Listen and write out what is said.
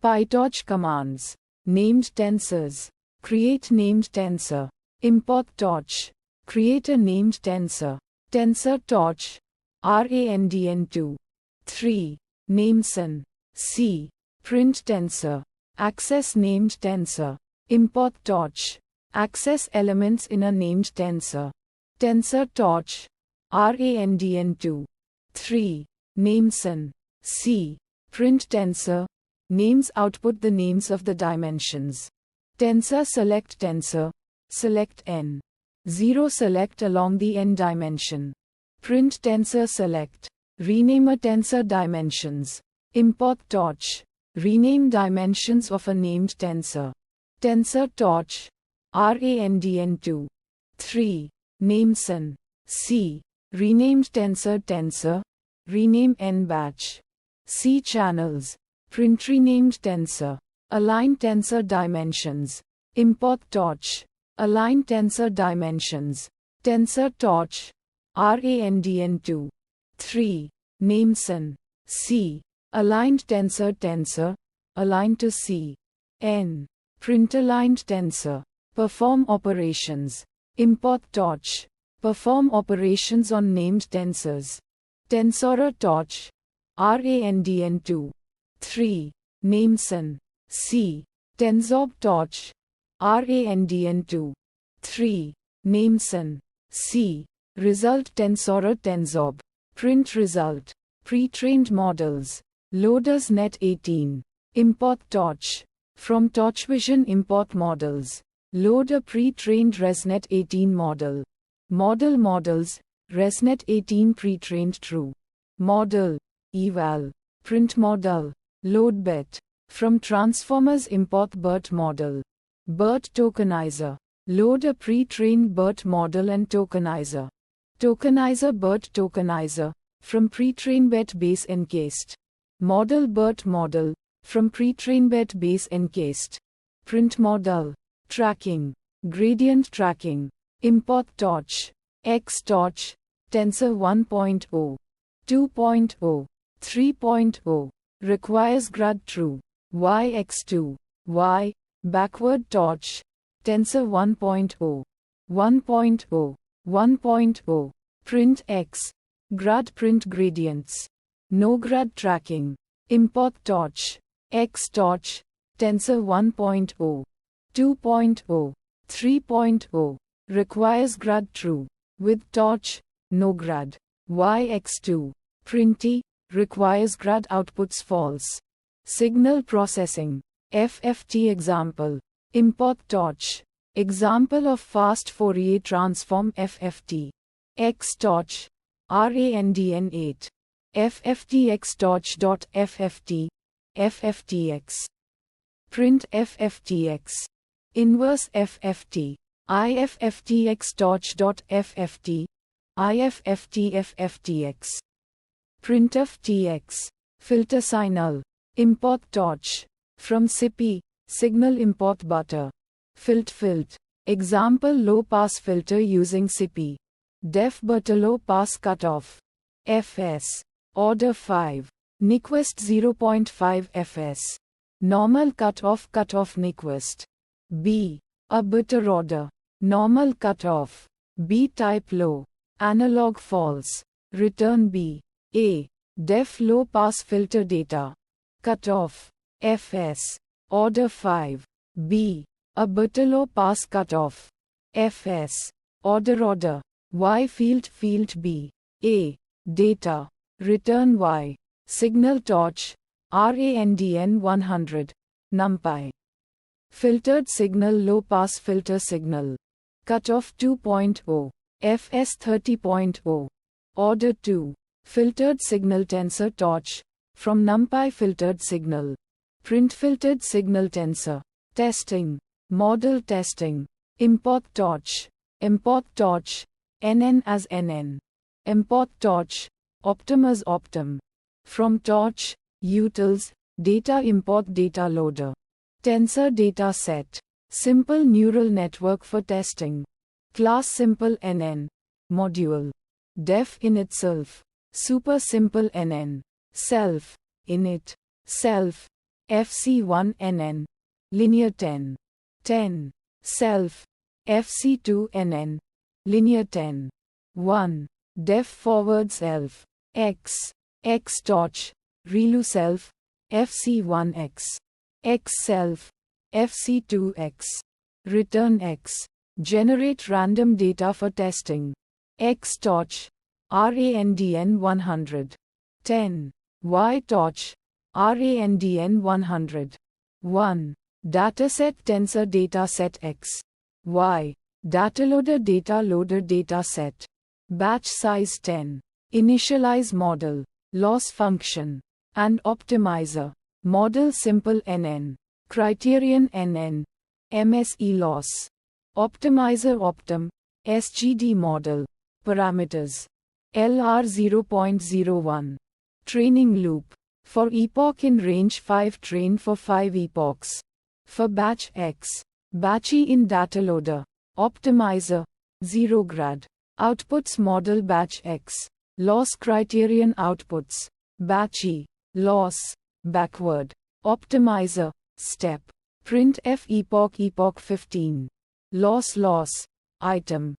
Pytorch commands. Named tensors. Create named tensor. Import torch. Create a named tensor. Tensor torch. RANDN2. 3. Nameson. C. Print tensor. Access named tensor. Import torch. Access elements in a named tensor. Tensor torch. RANDN2. 3. Nameson. C. Print tensor. Names output the names of the dimensions. Tensor select tensor. Select n. 0 select along the n dimension. Print tensor select. Rename a tensor dimensions. Import torch. Rename dimensions of a named tensor. Tensor torch. RANDN2. 3. Nameson. C. Renamed tensor tensor. Rename n batch. C. Channels. Print renamed tensor. Align tensor dimensions. Import torch. Align tensor dimensions. Tensor torch. RANDN2. 3. Nameson. C. Aligned tensor tensor. Align to C. N. Print aligned tensor. Perform operations. Import torch. Perform operations on named tensors. Tensorer torch. RANDN2. 3. Nameson. C. Tensorb torch. RANDN2. 3. Nameson. C. Result tensorer tensorb. Print result. Pre-trained models. Loaders net 18. Import torch. From TorchVision import models. Load a pre-trained ResNet 18 model. Model models. ResNet 18 pre-trained true. Model. Eval. Print model. Load bet. From transformers import BERT model. BERT tokenizer. Load a pre-trained BERT model and tokenizer. Tokenizer BERT tokenizer. From pre-trained bet base encased. Model BERT model. From pre-trained bet base encased. Print model. Tracking. Gradient tracking. Import torch. X torch. Tensor 1.0. 2.0. 3.0. Requires grad true. YX2. Y. Backward torch. Tensor 1.0. 1.0. 1.0. Print X. Grad print gradients. No grad tracking. Import torch. X torch. Tensor 1.0. 2.0. 3.0. Requires grad true. With torch. No grad. YX2. Printy. Requires grad outputs false. Signal processing. FFT example. Import torch. Example of fast Fourier transform FFT. X torch. RANDN8. FFTX torch.fft. FFTX. Print FFTX. Inverse FFT. IFFTX torch.fft. IFFTFFTX. Printf TX. Filter signal. Import torch. From CP. Signal import butter. Filt. Example low pass filter using CP. Def butter low pass cutoff. FS. Order 5. Nyquist 0.5 FS. Normal cutoff Nyquist. B. A butter order. Normal cutoff. B type low. Analog false. Return B. A. Def low pass filter data. Cutoff. FS. Order 5. B. A butter low pass cutoff. FS. Order. Y field B. A. Data. Return Y. Signal torch. RANDN 100. NumPy. Filtered signal low pass filter signal. Cutoff 2.0. FS 30.0. Order 2. Filtered signal tensor torch. From NumPy filtered signal. Print filtered signal tensor. Testing. Model testing. Import torch. Import torch. NN as NN. Import torch. Optim as Optim. From torch. Utils. Data import data loader. Tensor data set. Simple neural network for testing. Class simple NN. Module. Def in itself. Super simple NN. Self. Init. Self. FC1NN, linear 10. 10. Self, FC2NN, linear 10. 1. Def forward self, X. X torch, relu self, FC1X. X self, FC2X. Return X. Generate random data for testing. X torch, RANDN 100. 10. Y torch, RANDN 100. 1. Dataset tensor dataset X. Y. Dataloader data loader dataset. Batch size 10. Initialize model, loss function, and optimizer. Model simple NN. Criterion NN. MSE loss. Optimizer optim. SGD model. Parameters. LR 0.01. Training loop. For epoch in range 5, train for 5 epochs. For batch X. Batchy in dataloader. Optimizer. 0 grad. Outputs model batch X. Loss criterion outputs. Batchy. Loss. Backward. Optimizer. Step. Printf epoch 15. Loss item.